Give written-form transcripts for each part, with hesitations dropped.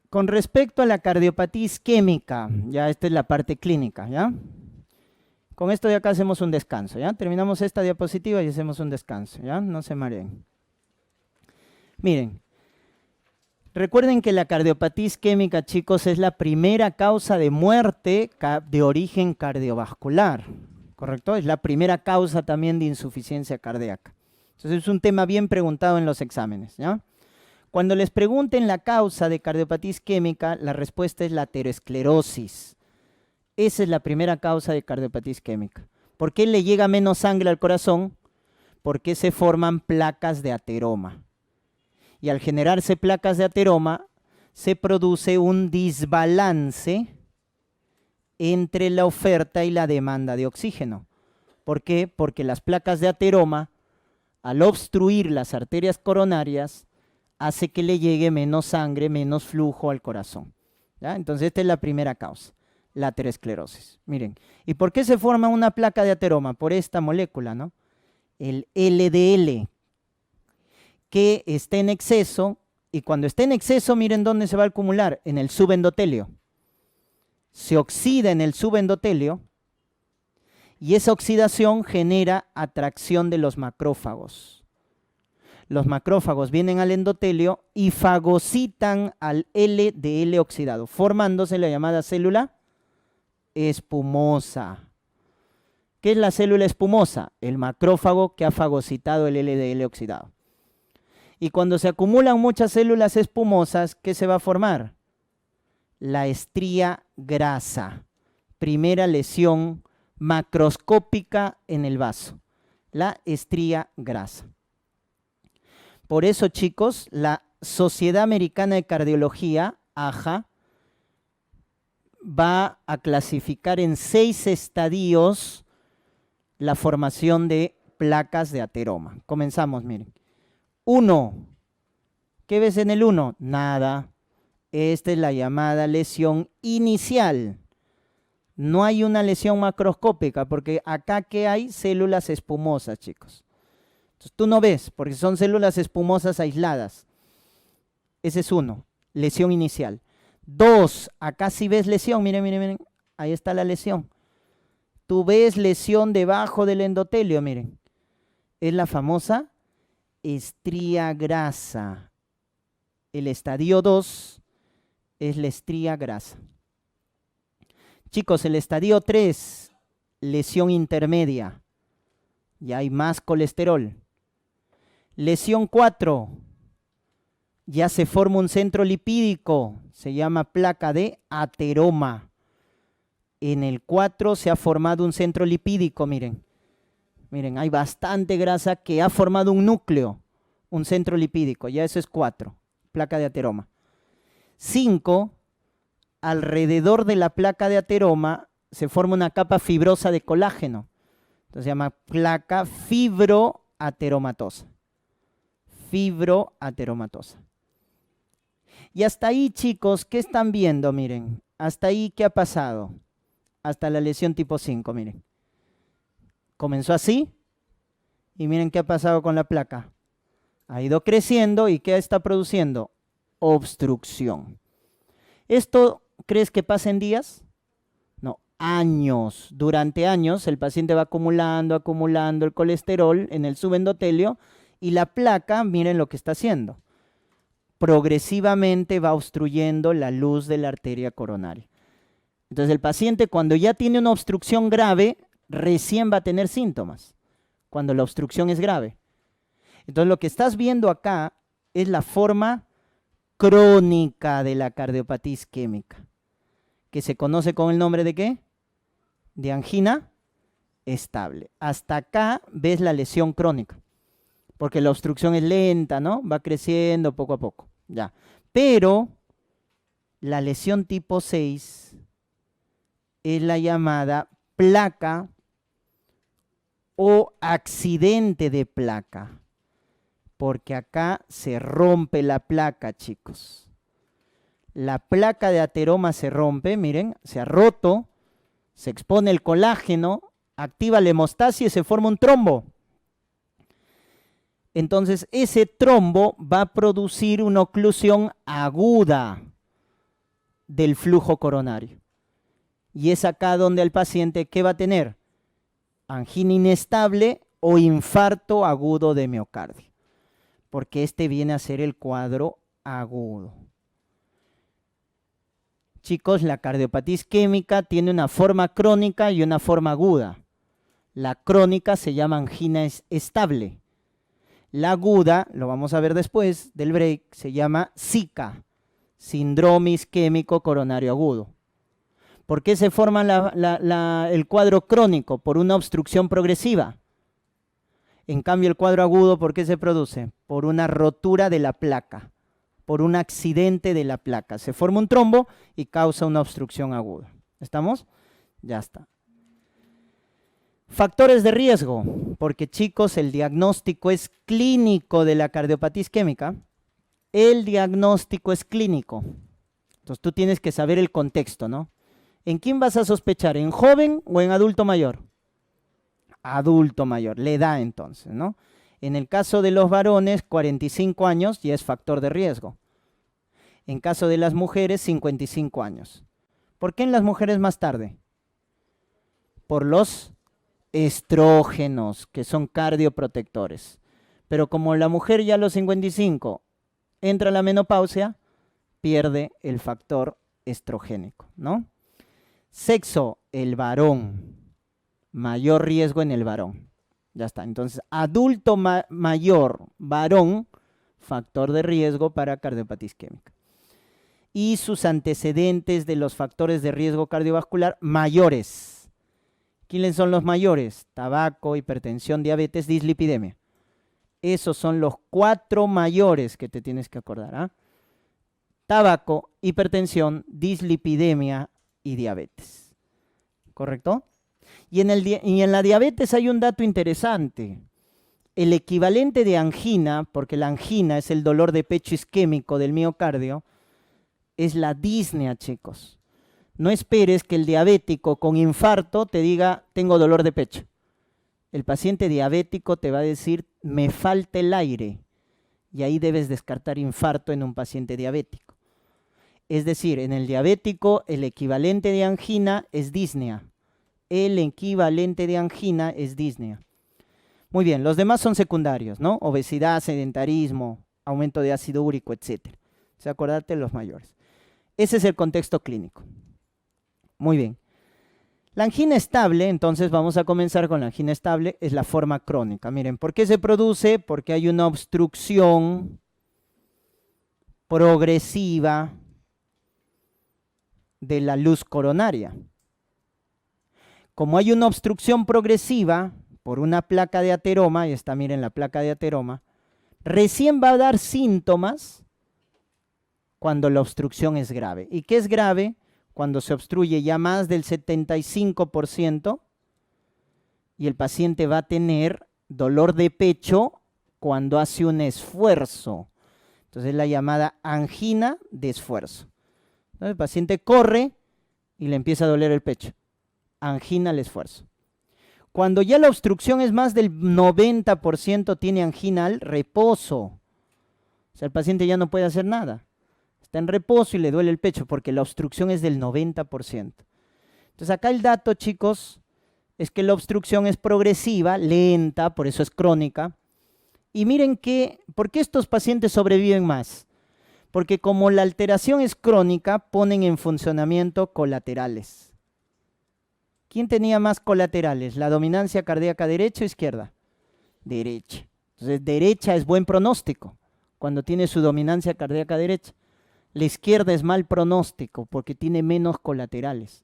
Con respecto a la cardiopatía isquémica, ya esta es la parte clínica, ¿ya? Con esto de acá hacemos un descanso, ¿ya? Terminamos esta diapositiva y hacemos un descanso, ¿ya? No se mareen. Miren, recuerden que la cardiopatía isquémica, chicos, es la primera causa de muerte de origen cardiovascular, ¿correcto? Es la primera causa también de insuficiencia cardíaca. Entonces es un tema bien preguntado en los exámenes, ¿ya? Cuando les pregunten la causa de cardiopatía isquémica, la respuesta es la aterosclerosis. Esa es la primera causa de cardiopatía isquémica. ¿Por qué le llega menos sangre al corazón? Porque se forman placas de ateroma. Y al generarse placas de ateroma, se produce un desbalance entre la oferta y la demanda de oxígeno. ¿Por qué? Porque las placas de ateroma, al obstruir las arterias coronarias, hace que le llegue menos sangre, menos flujo al corazón, ¿ya? Entonces esta es la primera causa, la aterosclerosis. Miren, ¿y por qué se forma una placa de ateroma? Por esta molécula, ¿no? El LDL, que está en exceso, y cuando está en exceso, miren dónde se va a acumular, en el subendotelio. Se oxida en el subendotelio, y esa oxidación genera atracción de los macrófagos. Los macrófagos vienen al endotelio y fagocitan al LDL oxidado, formándose la llamada célula espumosa. ¿Qué es la célula espumosa? El macrófago que ha fagocitado el LDL oxidado. Y cuando se acumulan muchas células espumosas, ¿qué se va a formar? La estría grasa. Primera lesión macroscópica en el vaso. La estría grasa. Por eso, chicos, la Sociedad Americana de Cardiología, AJA, va a clasificar en 6 estadios la formación de placas de ateroma. Comenzamos, miren. 1. ¿Qué ves en el 1? Nada. Esta es la llamada lesión inicial. No hay una lesión macroscópica, porque acá ¿qué hay? Células espumosas, chicos. Entonces tú no ves, porque son células espumosas aisladas. Ese es 1, lesión inicial. 2, acá sí ves lesión, miren, miren, miren, ahí está la lesión. Tú ves lesión debajo del endotelio, miren. Es la famosa estría grasa. El estadio 2 es la estría grasa. Chicos, el estadio 3, lesión intermedia. Ya hay más colesterol. Lesión 4, ya se forma un centro lipídico, se llama placa de ateroma. En el 4 se ha formado un centro lipídico, miren. Miren, hay bastante grasa que ha formado un núcleo, un centro lipídico, ya eso es 4, placa de ateroma. 5, alrededor de la placa de ateroma se forma una capa fibrosa de colágeno. Entonces se llama placa fibroateromatosa. Fibroateromatosa. Y hasta ahí, chicos, ¿qué están viendo? Miren, hasta ahí, ¿qué ha pasado? Hasta la lesión tipo 5, miren. Comenzó así y miren qué ha pasado con la placa. Ha ido creciendo y ¿qué está produciendo? Obstrucción. ¿Esto crees que pasa en días? No, años. Durante años el paciente va acumulando el colesterol en el subendotelio y la placa, miren lo que está haciendo. Progresivamente va obstruyendo la luz de la arteria coronaria. Entonces el paciente cuando ya tiene una obstrucción grave, recién va a tener síntomas, cuando la obstrucción es grave. Entonces lo que estás viendo acá es la forma crónica de la cardiopatía isquémica, que se conoce con el nombre de ¿qué? De angina estable. Hasta acá ves la lesión crónica, porque la obstrucción es lenta, ¿no? Va creciendo poco a poco, ya. Pero la lesión tipo 6 es la llamada placa o accidente de placa, porque acá se rompe la placa, chicos. La placa de ateroma se rompe, miren, se ha roto, se expone el colágeno, activa la hemostasia y se forma un trombo. Entonces ese trombo va a producir una oclusión aguda. del flujo coronario. Y es acá donde el paciente, ¿qué va a tener? Angina inestable o infarto agudo de miocardio, porque este viene a ser el cuadro agudo. Chicos, la cardiopatía isquémica tiene una forma crónica y una forma aguda. La crónica se llama angina estable. La aguda, lo vamos a ver después del break, se llama SICA, síndrome isquémico coronario agudo. ¿Por qué se forma el cuadro crónico? Por una obstrucción progresiva. En cambio, el cuadro agudo, ¿por qué se produce? Por una rotura de la placa, por un accidente de la placa. Se forma un trombo y causa una obstrucción aguda. ¿Estamos? Ya está. Factores de riesgo, porque chicos, el diagnóstico es clínico de la cardiopatía isquémica. El diagnóstico es clínico. Entonces tú tienes que saber el contexto, ¿no? ¿En quién vas a sospechar? ¿En joven o en adulto mayor? Adulto mayor, la edad entonces, ¿no? En el caso de los varones, 45 años ya es factor de riesgo. En caso de las mujeres, 55 años. ¿Por qué en las mujeres más tarde? Por los estrógenos, que son cardioprotectores. Pero como la mujer ya a los 55 entra a la menopausia, pierde el factor estrogénico, ¿no? Sexo, el varón. Mayor riesgo en el varón. Ya está. Entonces, adulto mayor, varón, factor de riesgo para cardiopatía isquémica. Y sus antecedentes de los factores de riesgo cardiovascular mayores. ¿Quiénes son los mayores? Tabaco, hipertensión, diabetes, dislipidemia. Esos son los 4 mayores que te tienes que acordar, ¿ah? Tabaco, hipertensión, dislipidemia y diabetes. ¿Correcto? Y en la diabetes hay un dato interesante. El equivalente de angina, porque la angina es el dolor de pecho isquémico del miocardio, es la disnea, chicos. No esperes que el diabético con infarto te diga, tengo dolor de pecho. El paciente diabético te va a decir, me falta el aire. Y ahí debes descartar infarto en un paciente diabético. Es decir, en el diabético el equivalente de angina es disnea. El equivalente de angina es disnea. Muy bien, los demás son secundarios, ¿no? Obesidad, sedentarismo, aumento de ácido úrico, etc. O sea, acordate los mayores. Ese es el contexto clínico. Muy bien. La angina estable, entonces vamos a comenzar con la angina estable, es la forma crónica. Miren, ¿por qué se produce? Porque hay una obstrucción progresiva de la luz coronaria. Como hay una obstrucción progresiva por una placa de ateroma, ahí está, miren la placa de ateroma, recién va a dar síntomas cuando la obstrucción es grave. ¿Y qué es grave? Cuando se obstruye ya más del 75% y el paciente va a tener dolor de pecho cuando hace un esfuerzo. Entonces es la llamada angina de esfuerzo. Entonces, el paciente corre y le empieza a doler el pecho. Angina al esfuerzo. Cuando ya la obstrucción es más del 90%, tiene angina al reposo. O sea, el paciente ya no puede hacer nada. Está en reposo y le duele el pecho porque la obstrucción es del 90%. Entonces acá el dato, chicos, es que la obstrucción es progresiva, lenta, por eso es crónica. Y miren ¿por qué estos pacientes sobreviven más? Porque como la alteración es crónica, ponen en funcionamiento colaterales. ¿Quién tenía más colaterales? ¿La dominancia cardíaca derecha o izquierda? Derecha. Entonces, derecha es buen pronóstico cuando tiene su dominancia cardíaca derecha. La izquierda es mal pronóstico porque tiene menos colaterales.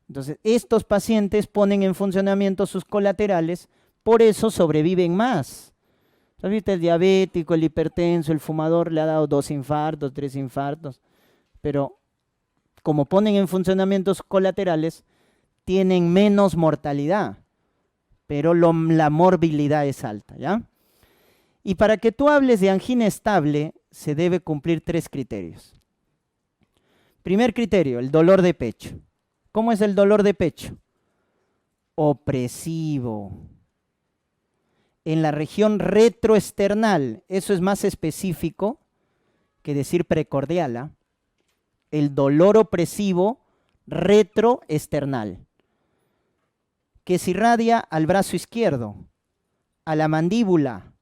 Entonces, estos pacientes ponen en funcionamiento sus colaterales, por eso sobreviven más. ¿Viste? El diabético, el hipertenso, el fumador le ha dado 2 infartos, 3 infartos, pero como ponen en funcionamiento sus colaterales, tienen menos mortalidad, pero la morbilidad es alta, ¿ya? Y para que tú hables de angina estable, se debe cumplir 3 criterios. Primer criterio, el dolor de pecho. ¿Cómo es el dolor de pecho? Opresivo. En la región retroesternal, eso es más específico que decir precordial, ¿ah? el dolor opresivo retroesternal, que se irradia al brazo izquierdo, a la mandíbula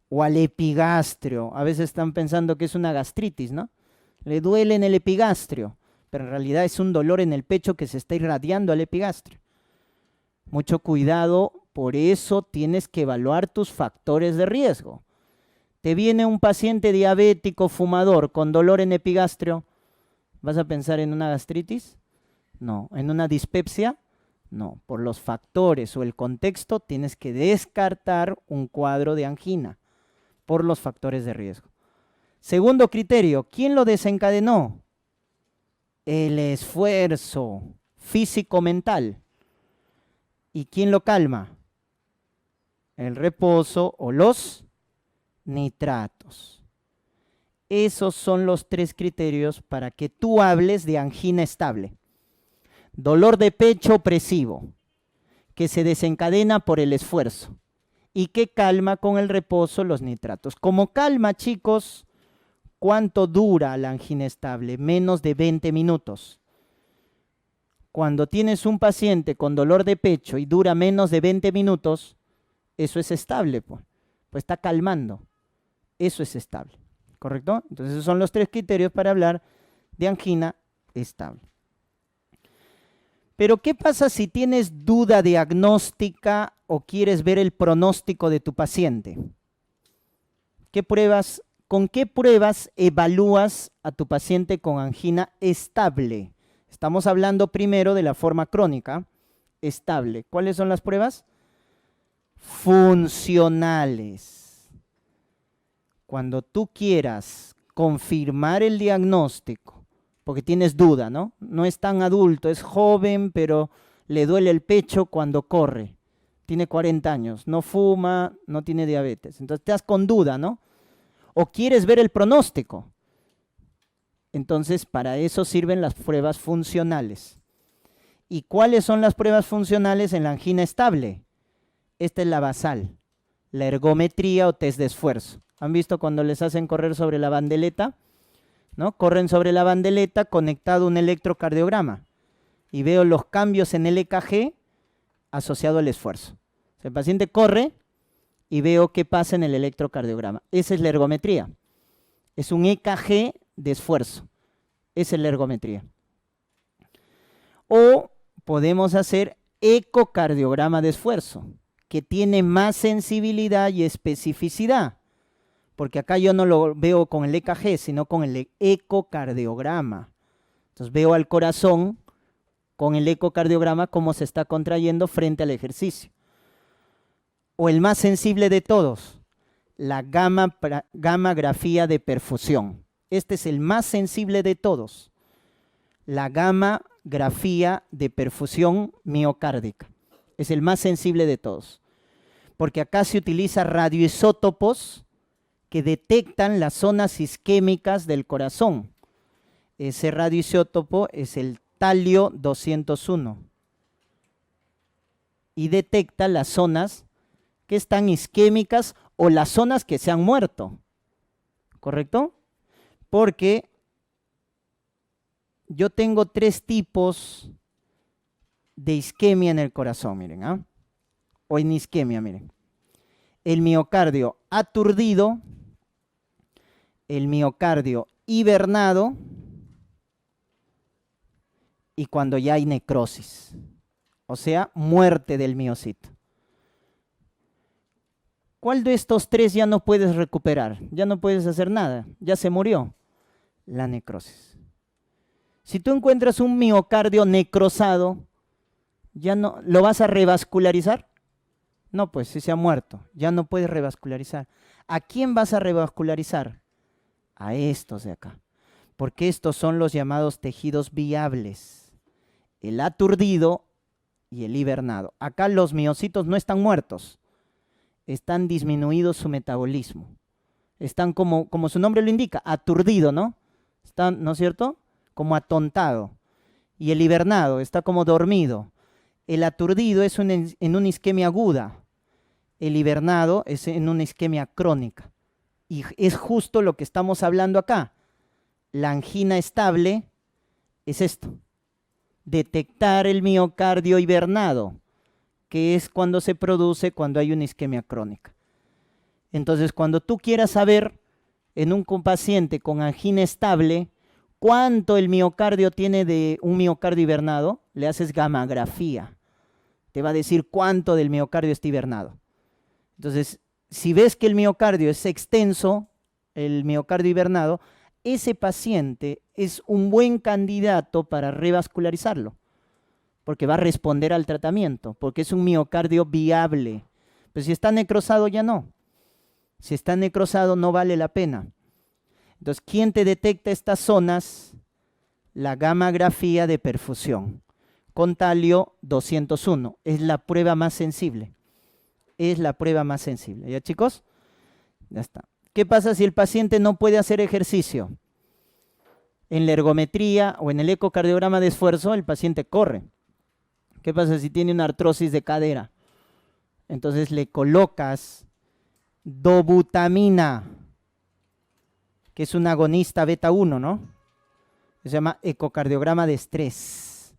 o al epigastrio. A veces están pensando que es una gastritis, ¿no? Le duele en el epigastrio, pero en realidad es un dolor en el pecho que se está irradiando al epigastrio. Mucho cuidado, por eso tienes que evaluar tus factores de riesgo. Te viene un paciente diabético fumador con dolor en epigastrio, ¿vas a pensar en una gastritis? No. ¿En una dispepsia? No. Por los factores o el contexto tienes que descartar un cuadro de angina por los factores de riesgo. Segundo criterio, ¿quién lo desencadenó? El esfuerzo físico-mental. ¿Y quién lo calma? El reposo o los nitratos. Esos son los 3 criterios para que tú hables de angina estable. Dolor de pecho opresivo, que se desencadena por el esfuerzo y que calma con el reposo los nitratos. Como calma, chicos, ¿cuánto dura la angina estable? Menos de 20 minutos. Cuando tienes un paciente con dolor de pecho y dura menos de 20 minutos, eso es estable, pues está calmando. Eso es estable, ¿correcto? Entonces esos son los 3 criterios para hablar de angina estable. Pero ¿qué pasa si tienes duda diagnóstica o quieres ver el pronóstico de tu paciente? ¿Con qué pruebas evalúas a tu paciente con angina estable? Estamos hablando primero de la forma crónica, estable. ¿Cuáles son las pruebas? Funcionales. Cuando tú quieras confirmar el diagnóstico, porque tienes duda, ¿no? No es tan adulto, es joven, pero le duele el pecho cuando corre. Tiene 40 años, no fuma, no tiene diabetes. Entonces te das con duda, ¿no? O quieres ver el pronóstico. Entonces, para eso sirven las pruebas funcionales. ¿Y cuáles son las pruebas funcionales en la angina estable? Esta es la basal, la ergometría o test de esfuerzo. ¿Han visto cuando les hacen correr sobre la bandeleta? ¿No? Corren sobre la bandeleta conectado a un electrocardiograma y veo los cambios en el EKG asociado al esfuerzo. O sea, el paciente corre y veo qué pasa en el electrocardiograma. Esa es la ergometría. Es un EKG de esfuerzo. Esa es la ergometría. O podemos hacer ecocardiograma de esfuerzo, que tiene más sensibilidad y especificidad. Porque acá yo no lo veo con el EKG, sino con el ecocardiograma. Entonces veo al corazón con el ecocardiograma cómo se está contrayendo frente al ejercicio. O el más sensible de todos, la gammagrafía de perfusión. Este es el más sensible de todos. La gammagrafía de perfusión miocárdica. Es el más sensible de todos. Porque acá se utiliza radioisótopos que detectan las zonas isquémicas del corazón. Ese radioisótopo es el talio 201 y detecta las zonas que están isquémicas o las zonas que se han muerto, ¿correcto? Porque yo tengo 3 tipos de isquemia en el corazón, miren, ¿ah? O en isquemia, miren. El miocardio aturdido, el miocardio hibernado y cuando ya hay necrosis, o sea, muerte del miocito. ¿Cuál de estos 3 ya no puedes recuperar? Ya no puedes hacer nada, ya se murió. La necrosis. Si tú encuentras un miocardio necrosado, ya no, ¿lo vas a revascularizar? No, pues si se ha muerto, ya no puedes revascularizar. ¿A quién vas a revascularizar? A estos de acá, porque estos son los llamados tejidos viables, el aturdido y el hibernado. Acá los miocitos no están muertos, están disminuidos su metabolismo, están como su nombre lo indica, aturdido, ¿no? Están, ¿no es cierto? Como atontado. Y el hibernado está como dormido. El aturdido es en una isquemia aguda, el hibernado es en una isquemia crónica. Y es justo lo que estamos hablando acá. La angina estable es esto. Detectar el miocardio hibernado, que es cuando se produce cuando hay una isquemia crónica. Entonces, cuando tú quieras saber en un paciente con angina estable cuánto el miocardio tiene de un miocardio hibernado, le haces gammagrafía. Te va a decir cuánto del miocardio está hibernado. Entonces, si ves que el miocardio es extenso, el miocardio hibernado, ese paciente es un buen candidato para revascularizarlo, porque va a responder al tratamiento, porque es un miocardio viable. Pero si está necrosado, ya no. Si está necrosado, no vale la pena. Entonces, ¿quién te detecta estas zonas? La gammagrafía de perfusión. Con talio 201. Es la prueba más sensible. Es la prueba más sensible. ¿Ya, chicos? Ya está. ¿Qué pasa si el paciente no puede hacer ejercicio? En la ergometría o en el ecocardiograma de esfuerzo, el paciente corre. ¿Qué pasa si tiene una artrosis de cadera? Entonces le colocas dobutamina, que es un agonista beta 1, ¿no? Se llama ecocardiograma de estrés.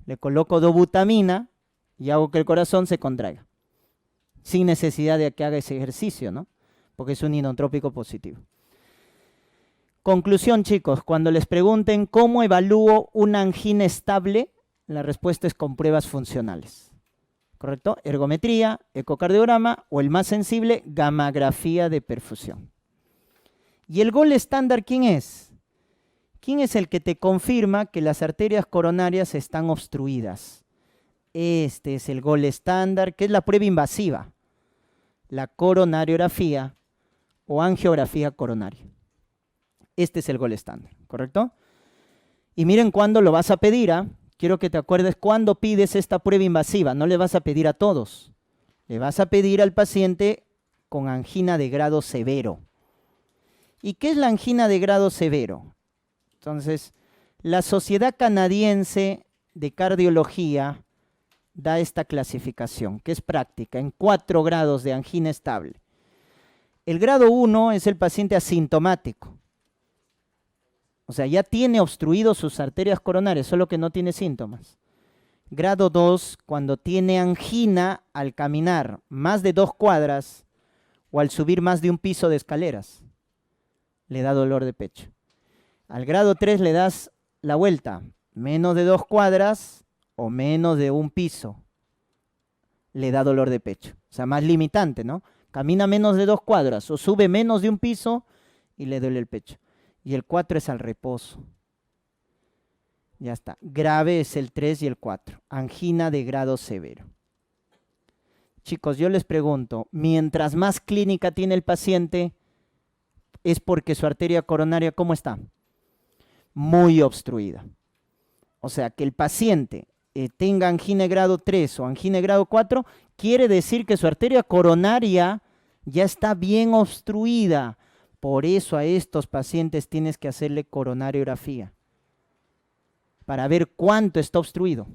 Le coloco dobutamina y hago que el corazón se contraiga, sin necesidad de que haga ese ejercicio, ¿no? Porque es un inotrópico positivo. Conclusión, chicos, cuando les pregunten cómo evalúo una angina estable, la respuesta es con pruebas funcionales. ¿Correcto? Ergometría, ecocardiograma o el más sensible, gammagrafía de perfusión. ¿Y el gol estándar quién es? ¿Quién es el que te confirma que las arterias coronarias están obstruidas? Este es el gol estándar, que es la prueba invasiva, la coronariografía o angiografía coronaria. Este es el gol estándar, ¿correcto? Y miren cuándo lo vas a pedir, ¿ah? Quiero que te acuerdes cuándo pides esta prueba invasiva. No le vas a pedir a todos. Le vas a pedir al paciente con angina de grado severo. ¿Y qué es la angina de grado severo? Entonces, la Sociedad Canadiense de Cardiología da esta clasificación, que es práctica, en 4 grados de angina estable. El grado 1 es el paciente asintomático. O sea, ya tiene obstruido sus arterias coronarias, solo que no tiene síntomas. Grado 2, cuando tiene angina al caminar más de 2 cuadras o al subir más de un piso de escaleras, le da dolor de pecho. Al grado 3 le das la vuelta, menos de 2 cuadras o menos de un piso, le da dolor de pecho. O sea, más limitante, ¿no? Camina menos de 2 cuadras o sube menos de un piso y le duele el pecho. Y el 4 es al reposo. Ya está. Grave es el 3 y el 4. Angina de grado severo. Chicos, yo les pregunto, mientras más clínica tiene el paciente, es porque su arteria coronaria, ¿cómo está? Muy obstruida. O sea, que el paciente tenga angina de grado 3 o angina de grado 4, quiere decir que su arteria coronaria ya está bien obstruida. Por eso a estos pacientes tienes que hacerle coronariografía para ver cuánto está obstruido.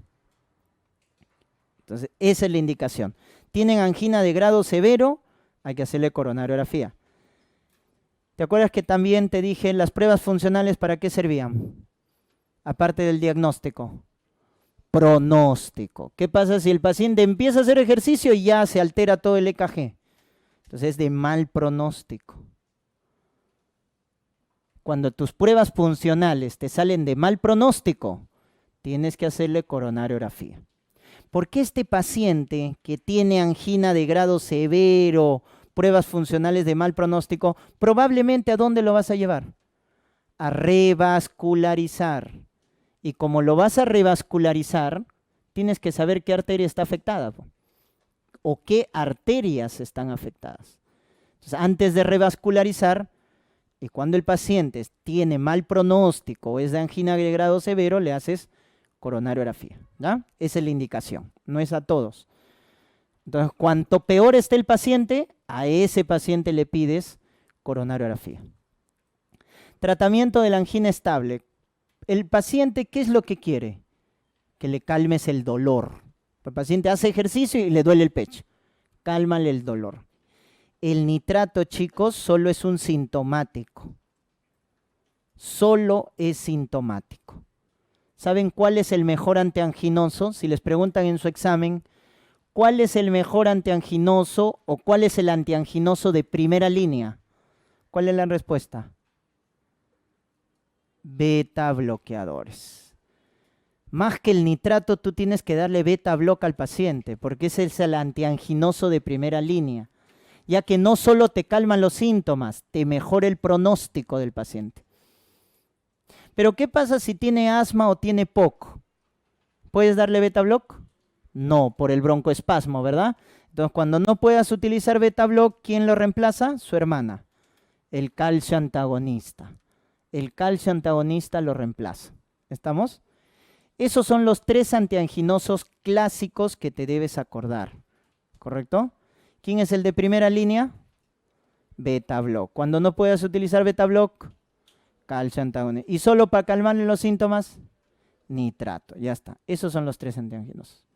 Entonces, esa es la indicación. Tienen angina de grado severo, hay que hacerle coronariografía. ¿Te acuerdas que también te dije las pruebas funcionales para qué servían? Aparte del diagnóstico. Pronóstico. ¿Qué pasa si el paciente empieza a hacer ejercicio y ya se altera todo el EKG? Entonces es de mal pronóstico. Cuando tus pruebas funcionales te salen de mal pronóstico, tienes que hacerle coronariografía. Porque este paciente que tiene angina de grado severo, pruebas funcionales de mal pronóstico, probablemente ¿a dónde lo vas a llevar? A revascularizar. Y como lo vas a revascularizar, tienes que saber qué arteria está afectada o qué arterias están afectadas. Entonces, antes de revascularizar, y cuando el paciente tiene mal pronóstico o es de angina de grado severo, le haces coronariografía, ¿ya? Esa es la indicación, no es a todos. Entonces, cuanto peor esté el paciente, a ese paciente le pides coronariografía. Tratamiento de la angina estable. El paciente, ¿qué es lo que quiere? Que le calmes el dolor. El paciente hace ejercicio y le duele el pecho. Cálmale el dolor. El nitrato, chicos, solo es un sintomático. Solo es sintomático. ¿Saben cuál es el mejor antianginoso? Si les preguntan en su examen, ¿cuál es el mejor antianginoso o cuál es el antianginoso de primera línea? ¿Cuál es la respuesta? Beta bloqueadores. Más que el nitrato, tú tienes que darle beta block al paciente, porque ese es el antianginoso de primera línea, ya que no solo te calman los síntomas, te mejora el pronóstico del paciente. Pero ¿qué pasa si tiene asma o tiene POC? ¿Puedes darle beta block? No, por el broncoespasmo, ¿verdad? Entonces, cuando no puedas utilizar beta block, ¿quién lo reemplaza? Su hermana, el calcio antagonista. El calcio antagonista lo reemplaza. ¿Estamos? Esos son los 3 antianginosos clásicos que te debes acordar. ¿Correcto? ¿Quién es el de primera línea? Beta block. Cuando no puedas utilizar beta block, calcio antagonista. Y solo para calmarle los síntomas, nitrato. Ya está. Esos son los 3 antianginosos.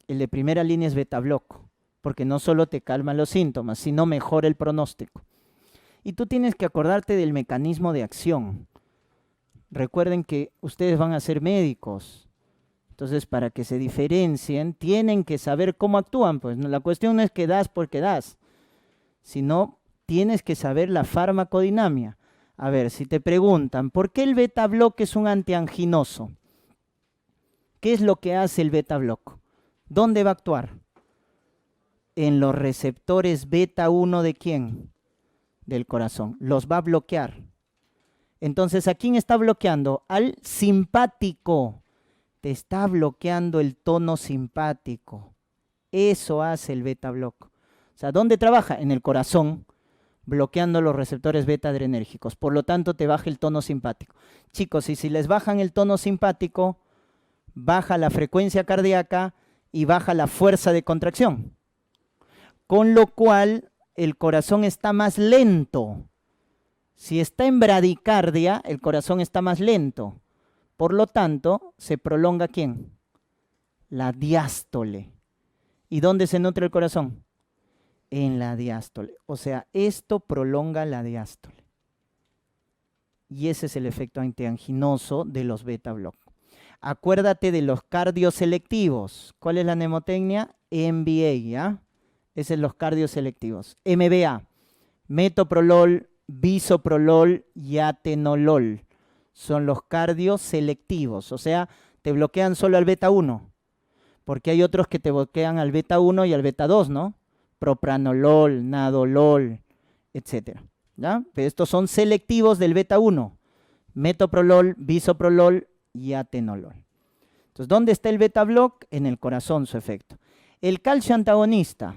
El de primera línea es beta block, porque no solo te calma los síntomas, sino mejora el pronóstico. Y tú tienes que acordarte del mecanismo de acción. Recuerden que ustedes van a ser médicos. Entonces, para que se diferencien, tienen que saber cómo actúan. Pues la cuestión no es que das porque das, sino tienes que saber la farmacodinamia. A ver, si te preguntan, ¿por qué el beta block es un antianginoso? ¿Qué es lo que hace el beta block? ¿Dónde va a actuar? En los receptores beta 1 ¿de quién? Del corazón. Los va a bloquear. Entonces, ¿a quién está bloqueando? Al simpático. Te está bloqueando el tono simpático. Eso hace el beta block. O sea, ¿dónde trabaja? En el corazón, bloqueando los receptores beta adrenérgicos. Por lo tanto, te baja el tono simpático. Chicos, y si les bajan el tono simpático, baja la frecuencia cardíaca y baja la fuerza de contracción. Con lo cual, el corazón está más lento. Si está en bradicardia, el corazón está más lento. Por lo tanto, se prolonga ¿quién? La diástole. ¿Y dónde se nutre el corazón? En la diástole. O sea, esto prolonga la diástole. Y ese es el efecto antianginoso de los beta block. Acuérdate de los cardioselectivos. ¿Cuál es la mnemotecnia? MBA, ¿ya? Esos son los cardioselectivos. MBA, metoprolol, bisoprolol y atenolol. Son los cardioselectivos, o sea, te bloquean solo al beta 1, porque hay otros que te bloquean al beta 1 y al beta 2, ¿no? Propranolol, nadolol, etc. ¿Ya? Pero estos son selectivos del beta 1, metoprolol, bisoprolol y atenolol. Entonces, ¿dónde está el beta block? En el corazón su efecto. El calcio antagonista,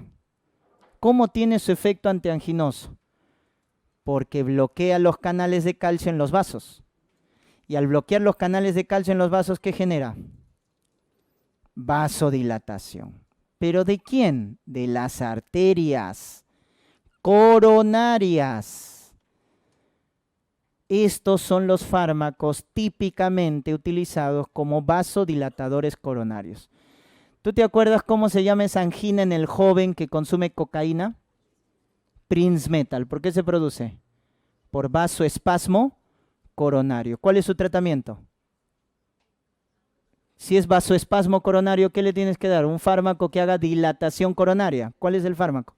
¿cómo tiene su efecto antianginoso? Porque bloquea los canales de calcio en los vasos. Y al bloquear los canales de calcio en los vasos, ¿qué genera? Vasodilatación. ¿Pero de quién? De las arterias coronarias. Estos son los fármacos típicamente utilizados como vasodilatadores coronarios. ¿Tú te acuerdas cómo se llama esa angina en el joven que consume cocaína? Prince Metal. ¿Por qué se produce? Por vasoespasmo coronario. ¿Cuál es su tratamiento? Si es vasoespasmo coronario, ¿qué le tienes que dar? Un fármaco que haga dilatación coronaria. ¿Cuál es el fármaco?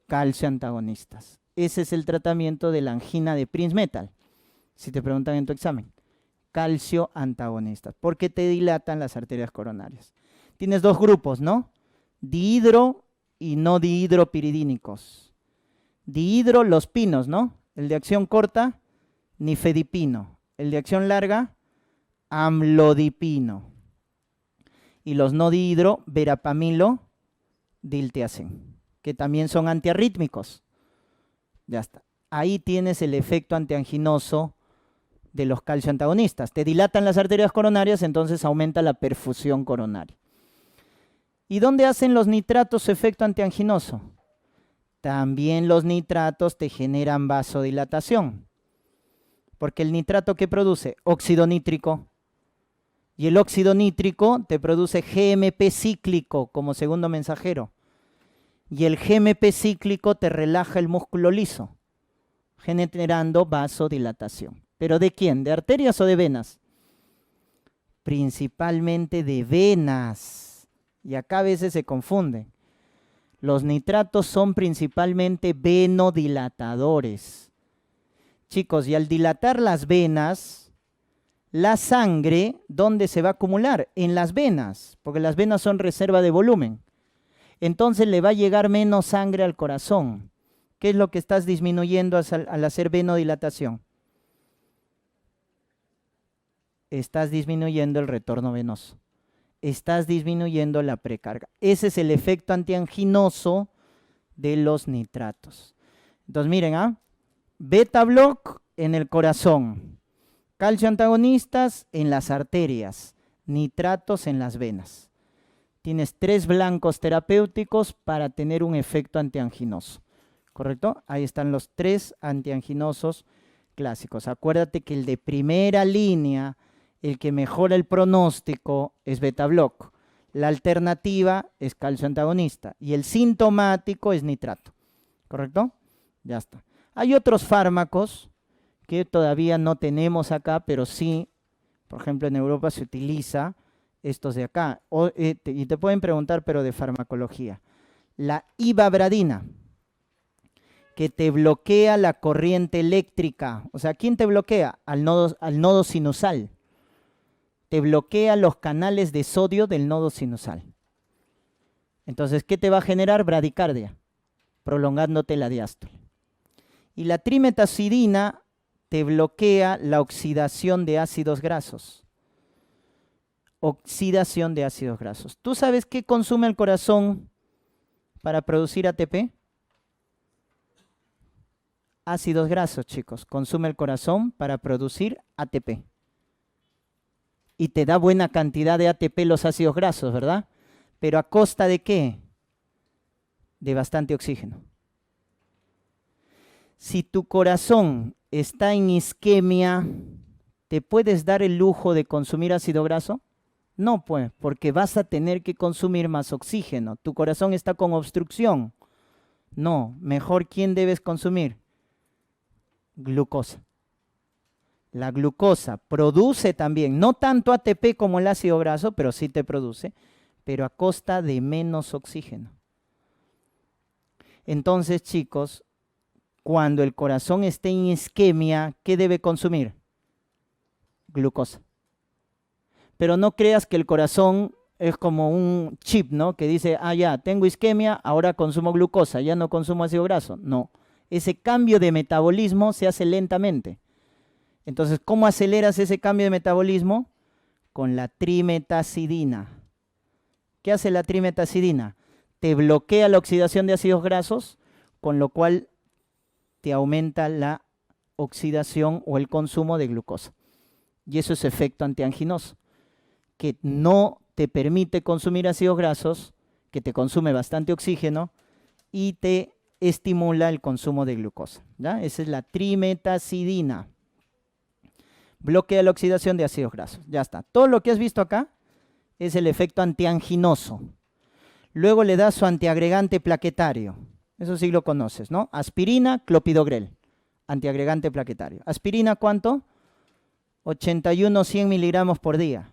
Calcio antagonistas. Ese es el tratamiento de la angina de Prince Metal. Si te preguntan en tu examen. Calcio antagonistas. Porque te dilatan las arterias coronarias. Tienes 2 grupos, ¿no? Dihidro y no dihidropiridínicos. Dihidro, los pinos, ¿no? El de acción corta, nifedipino. El de acción larga, amlodipino. Y los no dihidro, verapamilo, diltiazem, que también son antiarrítmicos. Ya está. Ahí tienes el efecto antianginoso de los calcioantagonistas. Te dilatan las arterias coronarias, entonces aumenta la perfusión coronaria. ¿Y dónde hacen los nitratos su efecto antianginoso? También los nitratos te generan vasodilatación. Porque el nitrato, ¿qué produce? Óxido nítrico. Y el óxido nítrico te produce GMP cíclico como segundo mensajero. Y el GMP cíclico te relaja el músculo liso, generando vasodilatación. ¿Pero de quién? ¿De arterias o de venas? Principalmente de venas. Y acá a veces se confunden. Los nitratos son principalmente venodilatadores. Chicos, y al dilatar las venas, la sangre, ¿dónde se va a acumular? En las venas, porque las venas son reserva de volumen. Entonces le va a llegar menos sangre al corazón. ¿Qué es lo que estás disminuyendo al hacer venodilatación? Estás disminuyendo el retorno venoso. Estás disminuyendo la precarga. Ese es el efecto antianginoso de los nitratos. Entonces miren, beta block en el corazón, calcio antagonistas en las arterias, nitratos en las venas. Tienes 3 blancos terapéuticos para tener un efecto antianginoso, ¿correcto? Ahí están los 3 antianginosos clásicos. Acuérdate que el de primera línea, el que mejora el pronóstico, es beta block. La alternativa es calcio antagonista y el sintomático es nitrato, ¿correcto? Ya está. Hay otros fármacos que todavía no tenemos acá, pero sí, por ejemplo, en Europa se utiliza estos de acá. Y te pueden preguntar, pero de farmacología. La ivabradina, que te bloquea la corriente eléctrica. O sea, ¿quién te bloquea? Al nodo sinusal. Te bloquea los canales de sodio del nodo sinusal. Entonces, ¿qué te va a generar? Bradicardia, prolongándote la diástole. Y la trimetazidina te bloquea la oxidación de ácidos grasos. Oxidación de ácidos grasos. ¿Tú sabes qué consume el corazón para producir ATP? Ácidos grasos, chicos. Consume el corazón para producir ATP. Y te da buena cantidad de ATP los ácidos grasos, ¿verdad? Pero ¿a costa de qué? De bastante oxígeno. Si tu corazón está en isquemia, ¿te puedes dar el lujo de consumir ácido graso? No, pues, porque vas a tener que consumir más oxígeno. Tu corazón está con obstrucción. No, mejor, ¿quién debes consumir? Glucosa. La glucosa produce también, no tanto ATP como el ácido graso, pero sí te produce, pero a costa de menos oxígeno. Entonces, chicos, cuando el corazón esté en isquemia, ¿qué debe consumir? Glucosa. Pero no creas que el corazón es como un chip, ¿no? Que dice, ya, tengo isquemia, ahora consumo glucosa, ya no consumo ácido graso. No, ese cambio de metabolismo se hace lentamente. Entonces, ¿cómo aceleras ese cambio de metabolismo? Con la trimetazidina. ¿Qué hace la trimetazidina? Te bloquea la oxidación de ácidos grasos, con lo cual te aumenta la oxidación o el consumo de glucosa. Y eso es efecto antianginoso, que no te permite consumir ácidos grasos, que te consume bastante oxígeno y te estimula el consumo de glucosa, ¿ya? Esa es la trimetazidina. Bloquea la oxidación de ácidos grasos. Ya está. Todo lo que has visto acá es el efecto antianginoso. Luego le das su antiagregante plaquetario. Eso sí lo conoces, ¿no? Aspirina, clopidogrel, antiagregante plaquetario. Aspirina, ¿cuánto? 81, 100 miligramos por día.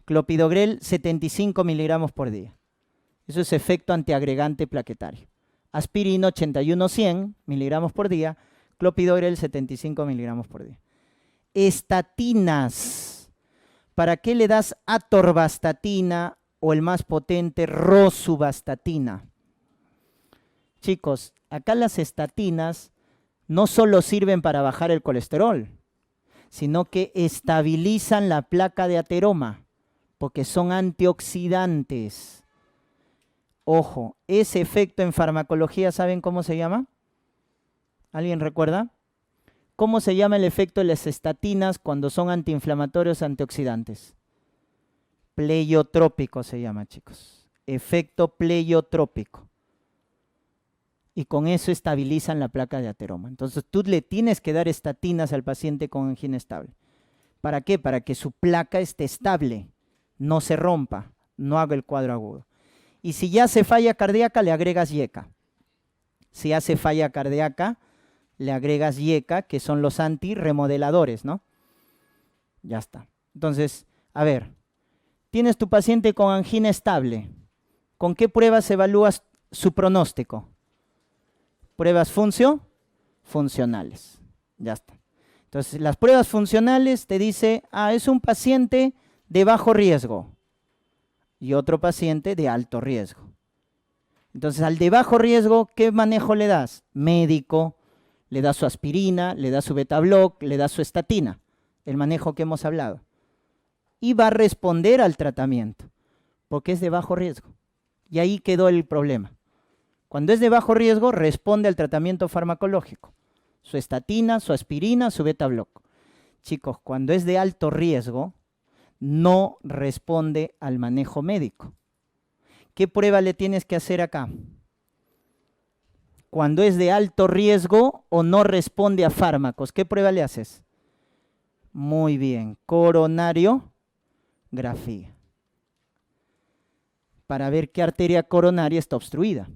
Clopidogrel, 75 miligramos por día. Eso es efecto antiagregante plaquetario. Aspirina, 81, 100 miligramos por día. Clopidogrel, 75 miligramos por día. Estatinas. ¿Para qué le das atorvastatina o el más potente rosuvastatina? Chicos, acá las estatinas no solo sirven para bajar el colesterol, sino que estabilizan la placa de ateroma, porque son antioxidantes. Ojo, ese efecto en farmacología, ¿saben cómo se llama? ¿Alguien recuerda? ¿Cómo se llama el efecto de las estatinas cuando son antiinflamatorios antioxidantes? Pleiotrópico se llama, chicos. Efecto pleiotrópico. Y con eso estabilizan la placa de ateroma. Entonces tú le tienes que dar estatinas al paciente con angina estable. ¿Para qué? Para que su placa esté estable, no se rompa, no haga el cuadro agudo. Y si ya hace falla cardíaca, le agregas IECA. Si hace falla cardíaca, le agregas IECA, que son los antirremodeladores, ¿no? Ya está. Entonces, A ver, tienes tu paciente con angina estable. ¿Con qué pruebas evalúas su pronóstico? Pruebas funcionales. Ya está. Entonces, las pruebas funcionales te dice, es un paciente de bajo riesgo y otro paciente de alto riesgo. Entonces, al de bajo riesgo, ¿qué manejo le das? Médico, le das su aspirina, le das su beta-block, le das su estatina, el manejo que hemos hablado. Y va a responder al tratamiento, porque es de bajo riesgo. Y ahí quedó el problema. Cuando es de bajo riesgo, responde al tratamiento farmacológico. Su estatina, su aspirina, su beta-block. Chicos, cuando es de alto riesgo, no responde al manejo médico. ¿Qué prueba le tienes que hacer acá? Cuando es de alto riesgo o no responde a fármacos, ¿qué prueba le haces? Muy bien, coronariografía. Para ver qué arteria coronaria está obstruida.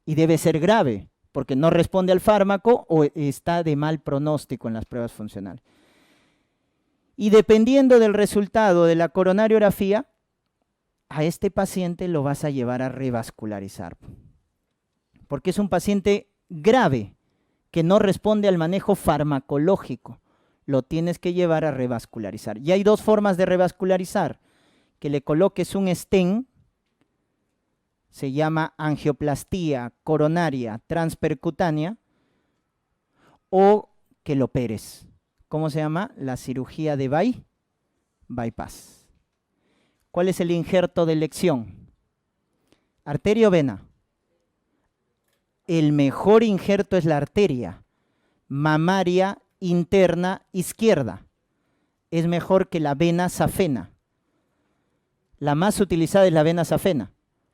Y debe ser grave, porque no responde al fármaco o está de mal pronóstico en las pruebas funcionales. Y dependiendo del resultado de la coronariografía, a este paciente lo vas a llevar a revascularizar. Porque es un paciente grave que no responde al manejo farmacológico. Lo tienes que llevar a revascularizar. Y hay dos formas de revascularizar. Que le coloques un stent, se llama angioplastía coronaria transpercutánea, o que lo operes. ¿Cómo se llama? La cirugía de bypass. ¿Cuál es el injerto de elección? ¿Arteria o vena? El mejor injerto es la arteria mamaria interna izquierda. Es mejor que la vena safena. La más utilizada es la vena safena,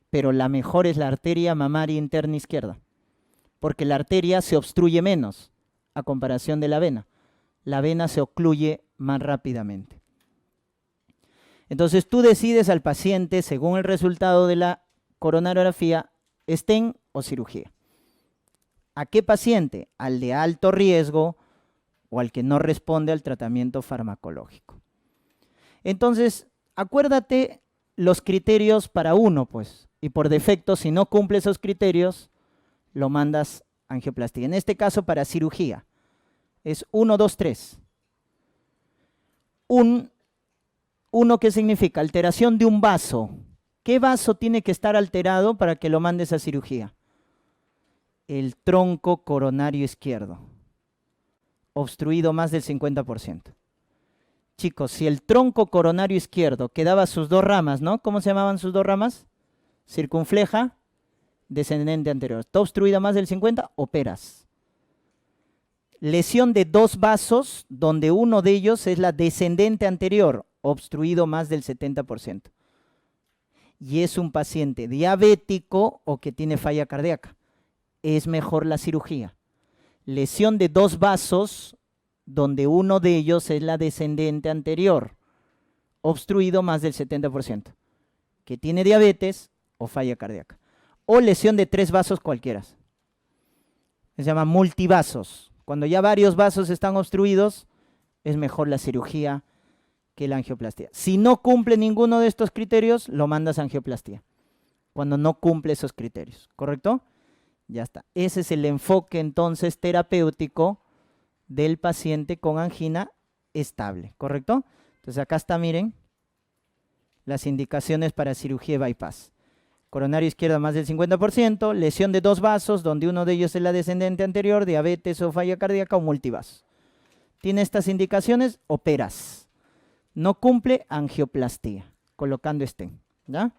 pero la mejor es la arteria mamaria interna izquierda, porque la arteria se obstruye menos a comparación de la vena. La vena se ocluye más rápidamente. Entonces tú decides al paciente, según el resultado de la coronariografía, stent o cirugía. ¿A qué paciente? Al de alto riesgo o al que no responde al tratamiento farmacológico. Entonces, acuérdate los criterios para uno, pues, y por defecto, si no cumple esos criterios, lo mandas a angioplastia. En este caso, para cirugía, es 1, 2, 3. Uno, ¿qué significa? Alteración de un vaso. ¿Qué vaso tiene que estar alterado para que lo mandes a cirugía? El tronco coronario izquierdo, obstruido más del 50%. Chicos, si el tronco coronario izquierdo quedaba sus dos ramas, ¿no? ¿Cómo se llamaban sus dos ramas? Circunfleja, descendente anterior. ¿Está obstruida más del 50%? Operas. Lesión de dos vasos, donde uno de ellos es la descendente anterior, obstruido más del 70%. Y es un paciente diabético o que tiene falla cardíaca. Es mejor la cirugía. Lesión de dos vasos, donde uno de ellos es la descendente anterior, obstruido más del 70%, que tiene diabetes o falla cardíaca. O lesión de tres vasos cualquiera. Se llama multivasos. Cuando ya varios vasos están obstruidos, es mejor la cirugía que la angioplastia. Si no cumple ninguno de estos criterios, lo mandas a angioplastia. Cuando no cumple esos criterios, ¿correcto? Ya está. Ese es el enfoque entonces terapéutico del paciente con angina estable, ¿correcto? Entonces acá está, miren, las indicaciones para cirugía de bypass. Coronario izquierdo más del 50%, lesión de dos vasos, donde uno de ellos es la descendente anterior, diabetes o falla cardíaca o multivaso. Tiene estas indicaciones, operas. No cumple, angioplastia, colocando stent, ¿ya?